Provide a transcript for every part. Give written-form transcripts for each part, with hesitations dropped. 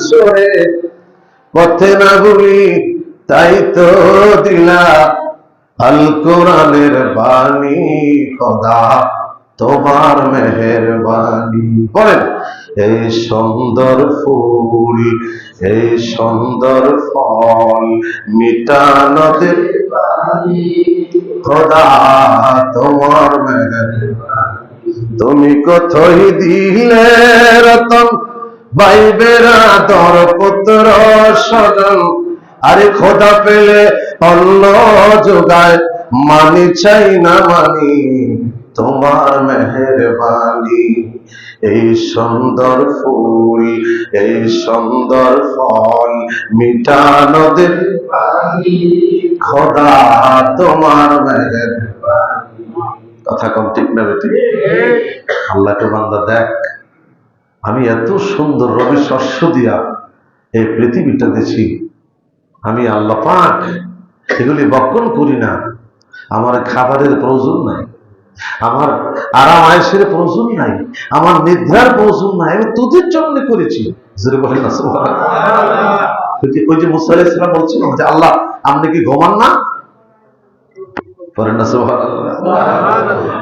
সরে পথে না ভুলি, তাই তো দিলা আল কোরআনের বাণী, খোদা তোমার মেহেরবানি। বলেন, এই সুন্দর ফুল, এই সুন্দর ফল, মিঠা নদের পানি, খোদা তোমার মেহেরবানি। তুমি কোথায় দিলে রতন, ভাই বেরাদর পুত্র স্বজন, আরে খোদা পেলে অন্ন যোগায়, মানি চাই না মানি তোমার মেহেরবানি। এই সুন্দর ফুল, এই সুন্দর ফল, মিঠা নদের পানি, খোদা তোমার মেহেরবানি। কথা কম ঠিক না বেটি? আল্লাহকে বান্দা দেখ, আমি এত সুন্দর রবি শস্য দিয়া এই পৃথিবীটা দিছি, আমি আল্লাহ পাক এগুলি বক্ষণ করি না। আমার খাবারের প্রয়োজন নাই, আমার আরাম আয়েশের প্রয়োজন নাই, আমার নিদ্রার প্রয়োজন নাই, আমি তোদের জন্য করেছি। বলেন না সুবহানাল্লাহ। ওই যে মুসা আলাইহিস সালাম বলছিলেন যে আল্লাহ আপনি কি ঘুমান না? বলেন না সুবহানাল্লাহ।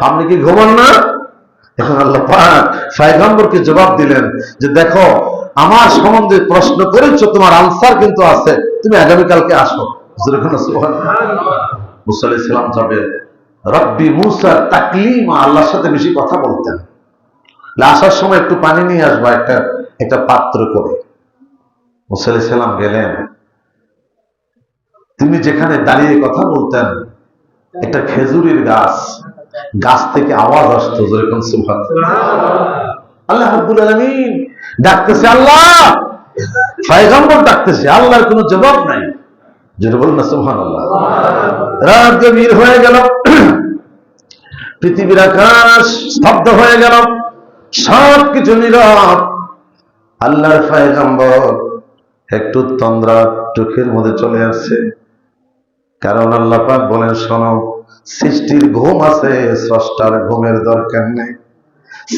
আপনি কি ঘুমান না? এখন আল্লাহ পাক পয়গম্বরকে জবাব দিলেন যে দেখো, আমার সম্বন্ধে প্রশ্ন করেছো, তোমার আনসার কিন্তু আছে, তুমি আগামীকালকে আসো। মুসা আলাইহিস সালাম যাবে, রব্বি মুসা তাকলিমা, আল্লাহর সাথে বেশি কথা বলতেন। আসার সময় একটু পানি নিয়ে আসবা, একটা পাত্র করে। মুসা আলাইহিস সালাম গেলেন, তিনি যেখানে দাঁড়িয়ে কথা বলতেন, একটা খেজুরের গাছ থেকে আওয়াজ আসতো, যেরকম সুবহানাল্লাহ। আল্লাহ রাব্বুল আলামিন ডাকতেছে, আল্লাহ পয়গম্বর ডাকতেছে, আল্লাহর কোনো জবাব নাই। যেটা বলেন না সুবহানাল্লাহ। রাত গভীর হয়ে গেল, পৃথিবীর আকাশ স্তব্ধ হয়ে গেল, সবকিছু নীরব। আল্লাহর পয়গম্বর একটু তন্দ্রা চোখের মধ্যে চলে আসছে, কারণ আল্লাহ পাক বলেন, শোনো, সৃষ্টির ঘুম আছে, স্রষ্টার ঘুমের দরকার নেই।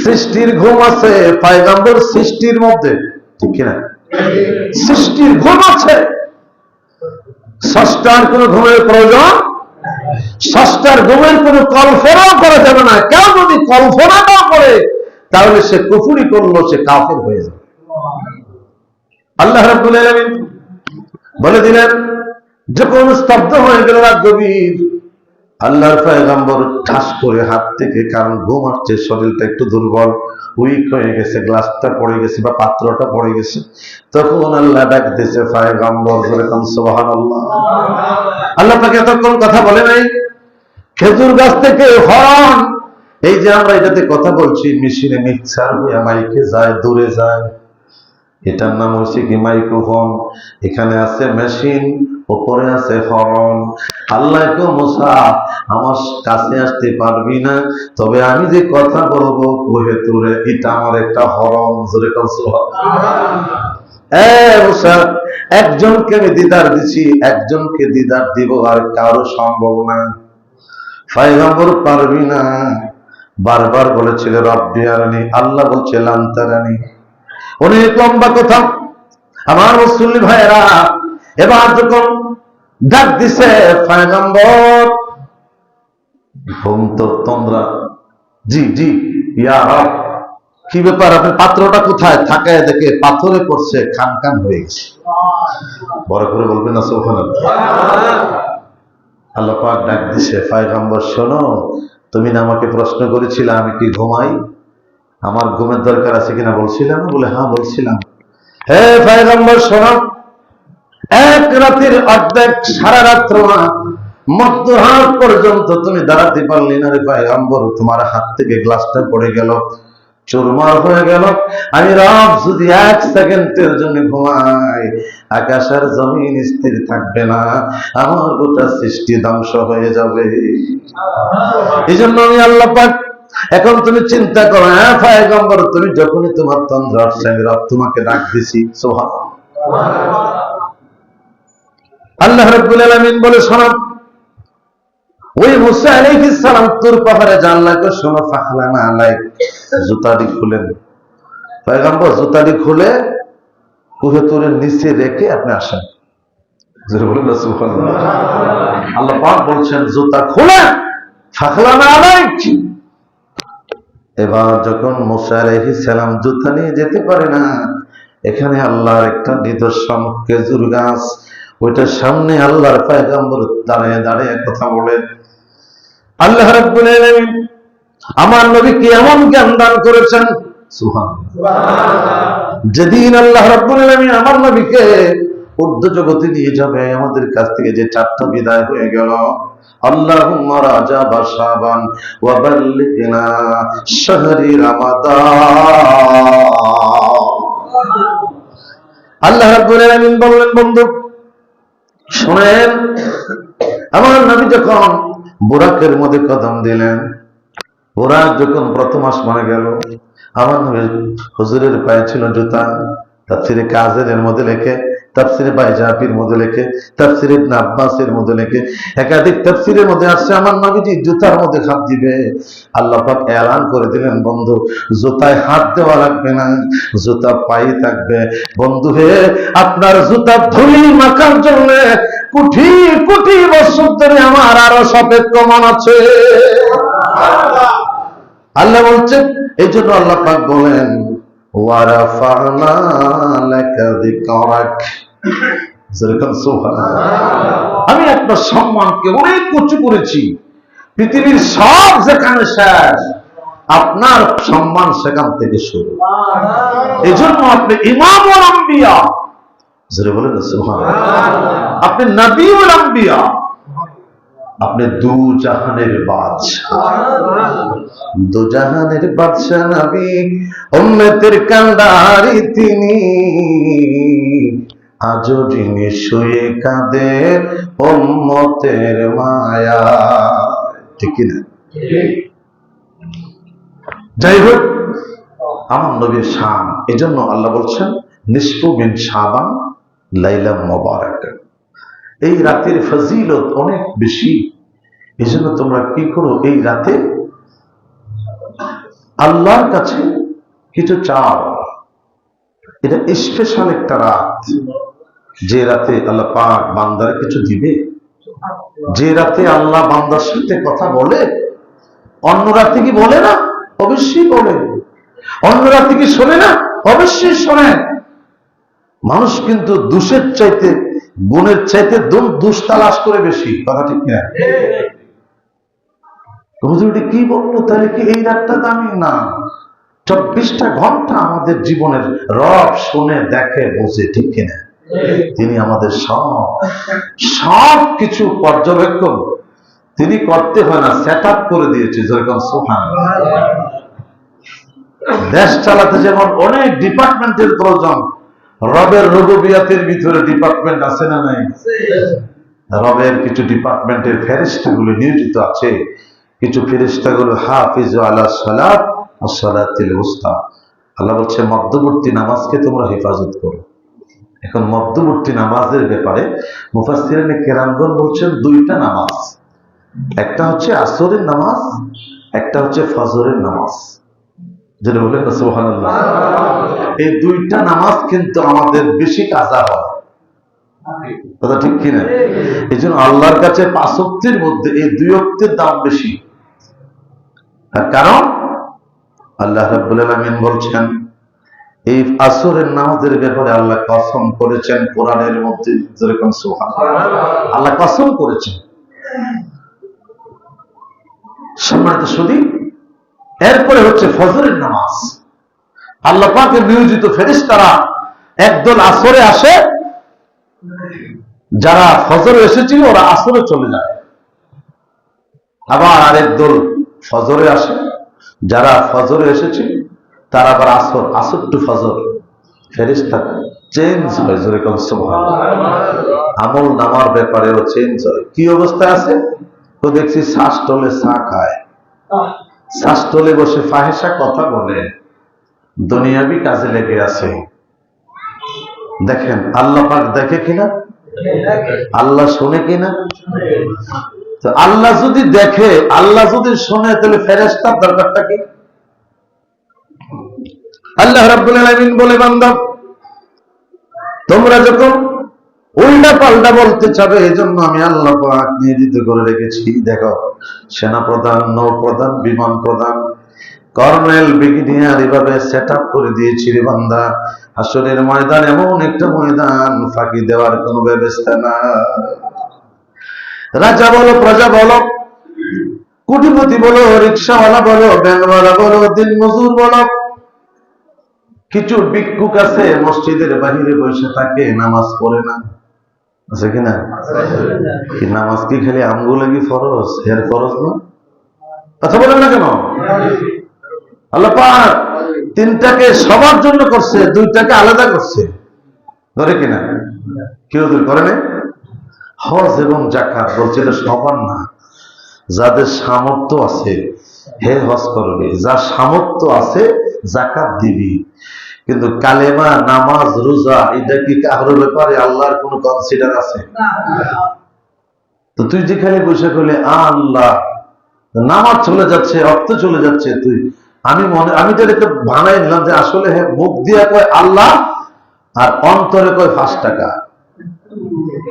সৃষ্টির ঘুম আছে, পয়গম্বর সৃষ্টির মধ্যে, ঠিক কিনা? সৃষ্টির ঘুম আছে, স্রষ্টার কোন ঘুমের প্রয়োজন, স্রষ্টার ঘুমের কোন কল্পনাও করা যাবে না। কেউ যদি কল্পনা না করে, তাহলে সে কুফরি করলো, সে কাফের হয়ে যাবে। আল্লাহ রাব্বুল আলামিন বলে দিলেন, যখন স্তব্ধ হয়ে গেল রাত গভীর, আল্লাহর পয়গম্বর ঠাস করে হাত থেকে, কারণ ঘুম আসছে, শরীরটা একটু দুর্বল, উইক হয়ে গেছে, গ্লাসটা পড়ে গেছে বা পাত্রটা পড়ে গেছে, তখন আল্লাহ ডাক দিয়েছে, পয়গম্বর যেরকম সুবহানাল্লাহ। আল্লাহ তাকে এতক্ষণ কথা বলে নাই। খেজুর গাছ থেকে হর্ন, এই যে আমরা এটাতে কথা বলছি, মেশিনে মিক্সার হয়ে মাইকে যায়, দূরে যায়, এটার নাম হচ্ছে কি মাইক্রোফোন। এখানে আছে মেশিন, উপরে আছে হর্ন। আল্লাহ কো মুসা, আমার কাছে আসতে পারবি না, তবে আমি যে কথা বলবো কোহে তুরে, এটা আমার একটা হর্ন। জোরে কও সুবহানাল্লাহ। মুসা, একজনকে আমি দিদার দিছি, একজনকে দিদার দিব, আর কারো সম্ভব না। পয়গম্বর পারবি না, বারবার বলেছিল রব্বি আরানি, আল্লাহ বলছে লান তারানি। অনেক লম্বা কথা আমার মুসলিম ভাইয়েরা। এবার যখন ডাক দিছে পয়গম্বর, ঘুম তো তন্দ্রা, জি জি ইয়া রব, কি ব্যাপার, আপনি পাত্রটা কোথায়? থাকায় দেখে পাথরে পড়ছে, খান খান হয়ে গেছে। বড় করে বলবেন না সুবহানাল্লাহ। আল্লাহ পাক ডাক দিছে, পয়গম্বর শোনো, তুমি না আমাকে প্রশ্ন করেছিলে আমি কি ঘুমাই, আমার ঘুমের দরকার আছে কিনা বলছিলাম? বলে হ্যাঁ বলছিলাম। হে পয়গম্বর শোনো, এক রাতের অর্ধেক, সারা রাত্র না, মধ্যরাত পর্যন্ত তুমি দাঁড়াতে পারলি না রে পয়গম্বর, তোমার হাত থেকে গ্লাসটা পড়ে গেল, চুরমার হয়ে গেল। আমি রব যদি এক সেকেন্ডের জন্য ঘুমাই, আকাশ আর জমিন স্থির থাকবে না, আমার গোটা সৃষ্টি ধ্বংস হয়ে যাবে। এই জন্য আমি আল্লাহ পাক, এখন তুমি চিন্তা করো, হ্যাঁ পয়গম্বর, তুমি যখনই তোমার তন্দ্রা আসছে, আমি রব তোমাকে ডাক দিছি। সুবহানাল্লাহ। আল্লাহ রাব্বুল আলামিন বলে, শোনো, ওই মুসা আলাইহিস সালাম তুর পাহাড়ে জানলাকে, শোনো, ফাখলানা আলাইক, জুতাটি খুলেন। পয়গম্বর জুতাটি খুলে কুহেতুরের নিচে রেখে আপনি আসেন। আল্লাহ পাক বলছেন জুতা খোলেন, ফাখলানা আলাইক। এবার যখন মুসা আলাইহিস সালাম জুতা নিয়ে যেতে পারে না, এখানে আল্লাহর একটা নিদর্শন খেজুর গাছ, ওইটার সামনে আল্লাহর পয়গম্বর দাঁড়িয়ে দাঁড়িয়ে কথা বলেন, আল্লাহ রাব্বুল আলামিন আমার নবীকে এমন জ্ঞান দান করেছেন, সুবহানাল্লাহ। যেদিন আল্লাহ রাব্বুল আলামিন আমার নবীকে ঊর্ধ্ব জগতে নিয়ে যাবে, আমাদের কাছ থেকে যে 4টা বিদায় হয়ে গেল, আল্লাহুম্মা রাজাব শাবান ওয়া বাল্লিগনা শাহরি রমাদান। আল্লাহ রাব্বুল আলামিন বললেন, বন্ধু শুনেন, আমার নবী যখন বুরাকের মধ্যে কদম দিলেন, বুরাক যখন প্রথম আসমানে গেল, আমার নবী হুজুরের পায়ে ছিল জুতা। তাফসিরে কাজের মধ্যে লেখে, তাফসিরে বাইজাপির মধ্যে লেখে, তাফসিরে ইবনে আব্বাসের মধ্যে লেখে, একাধিক তাফসিরের মধ্যে আসছে আমার নবীজি জুতার মধ্যে হাত দিবে। আল্লাহ পাক এলান করে দিলেন, বন্ধু জুতায় হাত দেওয়া লাগবে না, জুতা পায়ে থাকবে। বন্ধু হে, আপনার জুতার ধুলি মাখার জন্য কোটি কোটি বছর ধরে আমার আরো অপেক্ষমান আছে। আল্লাহ বলছেন, এই জন্য আল্লাহ পাক বলেন ওয়ারাফা'না লাকা যিকরাক। আমি আপনার সম্মানকে অনেক উঁচু করেছি। পৃথিবীর সব যেখানে শেষ, আপনার সম্মান সেখান থেকে শুরু। এই জন্য আপনি ইমামুল আম্বিয়া, জোরে বলেন সুবহানাল্লাহ। আপনি নবীউল আম্বিয়া, আপনি দু জাহানের বাদশাহ, দু জাহানের বাদশাহ নবী, উম্মতের কান্ডারি তিনি, আজও যিনি শুয়ে কাঁদে উম্মতের মায়া। ঠিক কি না? যাই হোক, আমার নবীর শান, এজন্য আল্লাহ বলছেন নিসফু মিন শাবান লাইলা মুবারাক। এই রাতের ফজিলত অনেক বেশি। এই জন্য তোমরা কি করো, এই রাতে আল্লাহর কাছে কিছু চাও। এটা স্পেশাল একটা রাত, যে রাতে আল্লাহ পাক বান্দার কিছু দিবে, যে রাতে আল্লাহ বান্দার সাথে কথা বলে। অন্য রাতে কি বলে না? অবশ্যই বলে। অন্য রাতে কি শোনে না? অবশ্যই শোনে। মানুষ কিন্তু দোষের চাইতে, গুণের চাইতে দোষ তালাশ করে বেশি। কথা ঠিক না? হুজুরটি কি বললো, তাহলে কি এই রাতটা দামি না? 24টা ঘন্টা আমাদের জীবনের রব শুনে, দেখে, বোঝে। ঠিক কিনা? তিনি আমাদের সব কিছু পর্যবেক্ষণ তিনি করতে হয় না, সেট আপ করে দিয়েছে। যেরকম সুবহানাল্লাহ। দেশ চালাতে যেমন অনেক ডিপার্টমেন্টের প্রয়োজন, রবের রুবুবিয়াতের ভিতরে ডিপার্টমেন্ট আছে না নাই? রবের কিছু ডিপার্টমেন্টের ফেরেশতাগুলো নিয়োজিত আছে। কিছু ফেরেশতাগুলো হাফিজ আলা সালাত ওয়া সালাতিল উস্তা। আল্লাহ বলছে মধ্যবর্তী নামাজকে তোমরা হেফাজত করো। এখন মধ্যবর্তী নামাজের ব্যাপারে মুফাসসিরিন কেরামগণ বলছেন 2টা নামাজ, একটা হচ্ছে আসরের নামাজ, একটা হচ্ছে ফজরের নামাজ। যেটা বলেন সুবহানাল্লাহ। এই 2টা নামাজ কিন্তু আমাদের বেশি কাজা হয়। কথা ঠিক কিনা? এই জন্য আল্লাহর কাছে 5 ওয়াক্তের মধ্যে এই 2 ওয়াক্তের দাম বেশি। তার কারণ আল্লাহ রাব্বুল আলামিন বলছেন, এই আসরের নামাজের ব্যাপারে আল্লাহ কসম করেছেন কোরআনের মধ্যে। যেরকম সুবহানাল্লাহ, আল্লাহ কসম করেছেন। সম্মানিত সুধী, এরপরে হচ্ছে ফজরের নামাজ। আল্লাহ পাকের নিয়োজিত ফেরেশতারা একদল আসরে আসে, যারা ফজরে এসেছিল ওরা আসরে চলে যায়। আবার আরেক দল ফজরে আসে, যারা ফজরে এসেছিল তারা আবার আসর টু ফজর ফেরেশতা চেঞ্জ হয়। যেরকম সুবহানাল্লাহ। আমল নামার ব্যাপারেও চেঞ্জ হয়। কি অবস্থায় আছে? তো দেখছি শ্বাসটলে চা খায়, শ্বাসটলে বসে ফাহেসা কথা বলে, দুনিয়াবি কাজে লেগে আছে। দেখেন আল্লাহ পাক দেখে কিনা, আল্লাহ শুনে কিনা। তো আল্লাহ যদি দেখে, আল্লাহ যদি শুনে, তাহলে ফেরেশতার দরকারটা কি? আল্লাহ রাব্বুল আলামিন বলে, বান্দা তোমরা যখন উল্টা পাল্টা বলতে চাবে, এই জন্য আমি আল্লাহ পাক নিয়োজিত করে রেখেছি। দেখো, সেনাপ্রধান, নৌপ্রধান, বিমান প্রধান, কর্নেল, ব্রিগেডিয়ার এভাবে সেট আপ করে দিয়েছি রে বান্দা। হাসরের ময়দান এমন একটা ময়দান, ফাঁকি দেওয়ার কোনো ব্যবস্থা না। রাজা বলো, প্রজা বলো, কোটিপতি বলো, রিক্সাওয়ালা বলো, ব্যাংকওয়ালা বলো, দিন মজুর বলো, কিছু ভিক্ষুক আছে মসজিদের বাহিরে বসে থাকে, নামাজ পড়ে না, আছে কিনা? নামাজ কি খালি আমগো লাগি ফরজ, এর ফরজ না? কথা বলেন না কেন? আল্লাহ পাক তিনটাকে সবার জন্য করছে, দুইটাকে আলাদা করছে, ধরে কিনা? কেউ করে না। হজ এবং যাকাত বলছে এটা সবার না, যাদের সামর্থ্য আছে হে হজ করবে, যার সামর্থ্য আছে যাকাত দিবি। কিন্তু কালেমা, নামাজ, রোজা এটা কি কারোর ব্যাপারে আল্লাহর কোন কনসিডার আছে? তো তুই যেখানে বসে করলে আল্লাহ, নামাজ চলে যাচ্ছে, রক্ত চলে যাচ্ছে, তুই আমি তো এটা বানাই নিলাম যে আসলে হ্যাঁ, মুখ দিয়া কয় আল্লাহ আর অন্তরে কয় 5 টাকা।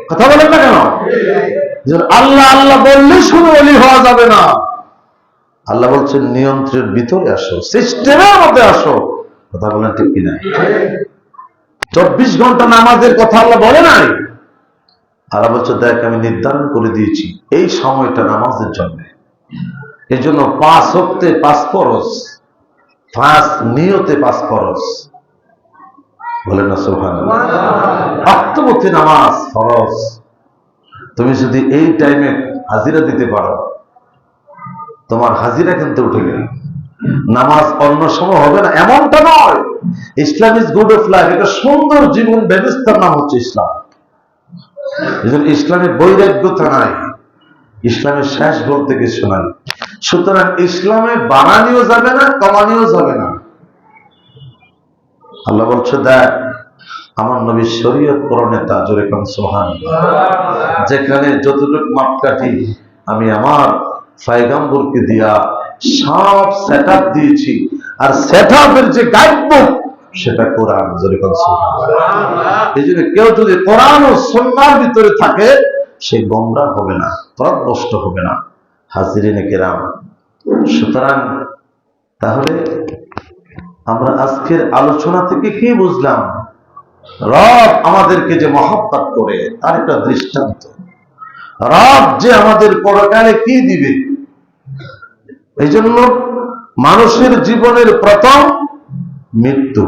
কথা বলেন না কেন? আল্লাহ আল্লাহ বললে শুধু ওলি হওয়া যাবে না। আল্লাহ বলছেন নিয়ন্ত্রণের ভিতরে আসো, সিস্টেমের মধ্যে আসো। কথা বলেন ঠিক কিনা? 24 ঘন্টা নামাজের কথা আল্লাহ বলে নাই। আল্লাহ বলছে দেখ, আমি নির্ধারণ করে দিয়েছি এই সময়টা নামাজের জন্য। এই জন্য 5 ওয়াক্তে 5 ফরজ, 5 নিয়তে 5 ফরজ। বলেন না সুবহানাল্লাহ। ওয়াক্তমতে নামাজ ফরজ। তুমি যদি এই টাইমে হাজিরা দিতে পারো, তোমার হাজিরা কিন্তু উঠে গেল। নামাজ অন্য সময় হবে না এমনটা নয়। ইসলাম ইজ গুড অফ লাইফ, এটা সুন্দর জীবন ব্যবস্থার নাম হচ্ছে ইসলাম। ইসলামে বৈরাগ্যতা নাই, ইসলামের শেষ বলতে কিছু নাই। সুতরাং ইসলামে বাড়ানিও যাবে না, কমানিও যাবে না। আল্লাহ বলছে দেখ, আমার নবী শরীয়ত প্রণেতা, জোরে কোন সুবহানাল্লাহ। যেখানে যতটুকু মাপকাঠি আমি আমার পয়গম্বরকে দিয়া সব সেট আপ দিয়েছি, আর সেট আপের যে গাইডবুক সেটা কোরআন, জোরে কোন সুবহানাল্লাহ। এই জন্য কেউ যদি কোরআন ও সুন্নাহর ভিতরে থাকে, সে গোমরাহ হবে না, পথভ্রষ্ট হবে না। হাজিরিনে কেরাম, সুতরাং তাহলে আমরা আজকের আলোচনা থেকে কি বুঝলাম? রব আমাদেরকে যে মহব্বত করে তার একটা দৃষ্টান্ত। রব যে আমাদের পরকালে কি দিবে। এই জন্য মানুষের জীবনের প্রথম মৃত্যু,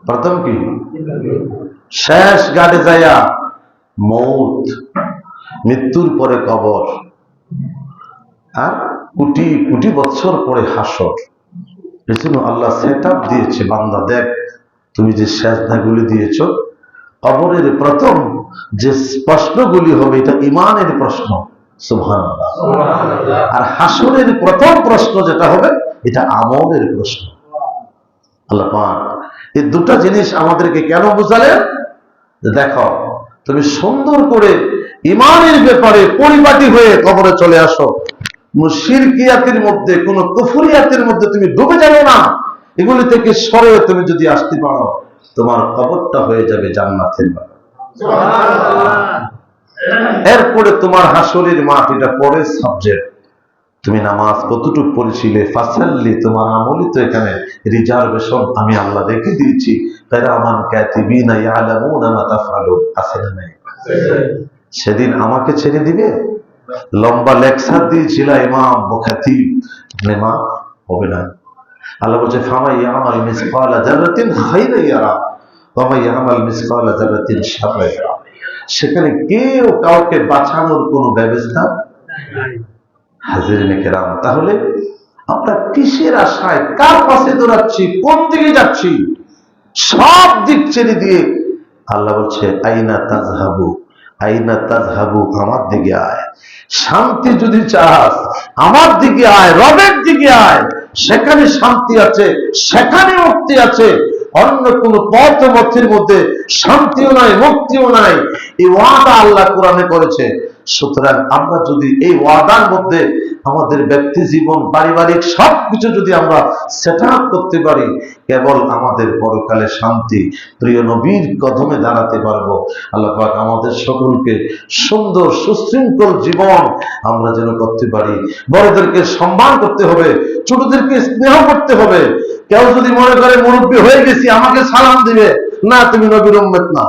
প্রথম কি শেষ গাড়ে যায়া মৌত, মৃত্যুর পরে কবর, আর কোটি কোটি বছর পরে হাসর। এই জন্য আল্লাহ সেট আপ দিয়েছে, বান্দা দেখ তুমি যে সেজদাগুলি দিয়েছ, কবরের প্রথম যে প্রশ্নগুলি হবে এটা ঈমানের প্রশ্ন, সুবহানাল্লাহ। আর হাসরের প্রথম প্রশ্ন যেটা হবে এটা আমলের প্রশ্ন। আল্লাহ পাক এই দুটো জিনিস আমাদেরকে কেন বোঝালেন? দেখো, তুমি সুন্দর করে ঈমানের ব্যাপারে পরিপাটি হয়ে কবরে চলে আসো। কোন শিরকিয়াতের মধ্যে, কোন কুফরিয়াতের মধ্যে তুমি ডুবে যাবে না। এগুলি থেকে সরে তুমি যদি আসতে পারো, তোমার কবরটা হয়ে যাবে জান্নাতের বাগান। এরপরে তোমার হাসরের মাঠ, এটা পরের সাবজেক্ট। তুমি নামাজ কতটুকু পড়েছিলে, ফাসাল্লি, তোমার আমলই তো এখানে রিজার্ভেশন আমি আল্লাহ রেখে দিয়েছি। কিরামান কাতিবিনা ইয়ালামুনা মা তাফআলুন, আছে না নাই? সেদিন আমাকে ছেড়ে দিবে? লম্বা লেকচার দিয়েছিল ইমাম মুখাতিব, নেমা হবে না। আল্লাহ বলছে ফামা ইয়ামাল মিসকালা যারাতিন খায়রা ইয়ারা ওয়া মা ইয়ামাল মিসকালা যারাতিন শাররা ইয়ারা। সেখানে কেউ কাউকে বাঁচানোর কোনো ব্যবস্থা নাই। হাজিরিনে কেরাম, তাহলে আমরা কিসের আশায়, কার পাশে দৌড়াচ্ছি, কোন দিকে যাচ্ছি? সব দিক ছেড়ে দিয়ে আল্লাহ বলছে আইনা তাজহাবু, আইনা তাজহাবু, আমার দিকে আয়। শান্তি যদি চাস আমার দিকে আয়, রবের দিকে আয়। সেখানে শান্তি আছে, সেখানে মুক্তি আছে। অন্য কোন পথ পথের মধ্যে শান্তিও নাই, মুক্তিও নাই। এই ওয়াদা আল্লাহ কোরআনে করেছে। সুতরাং আমরা যদি এই ওয়াদার মধ্যে আমাদের ব্যক্তি জীবন, পারিবারিক সবকিছু যদি আমরা সেট আপ করতে পারি, কেবল আমাদের পরকালে শান্তি, প্রিয় নবীর কদমে দাঁড়াতে পারবো। আল্লাহ পাক আমাদের সকলকে সুন্দর সুশৃঙ্খল জীবন আমরা যেন করতে পারি। বড়দেরকে সম্মান করতে হবে, ছোটদেরকে স্নেহ করতে হবে। কেউ যদি মনে করে মুরব্বী হয়ে গেছি আমাকে সালাম দিবে, না, তুমি নবীর উম্মত না।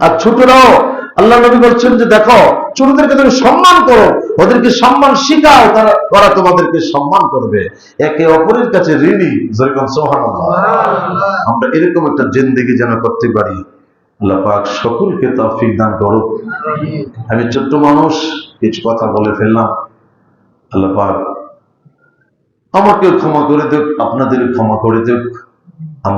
আর ছোটরাও আল্লাহ নবী বলছেন যে দেখো, ছোটদেরকে তুমি সম্মান করো, ওদেরকে সম্মান শিখাও, ওরা তোমাদেরকে সম্মান করবে। একে অপরের কাছে ঋণী। যেরকম সুবহানাল্লাহ, আমরা এরকম একটা জিন্দেগি যেন করতে পারি। আল্লাহ পাক সকলকে তৌফিক দান করুক। আমি ছোট্ট মানুষ, কিছু কথা বলে ফেললাম। আল্লাহ পাক আমাকে ক্ষমা করে দেব, আপনাদের ক্ষমা করে দেব।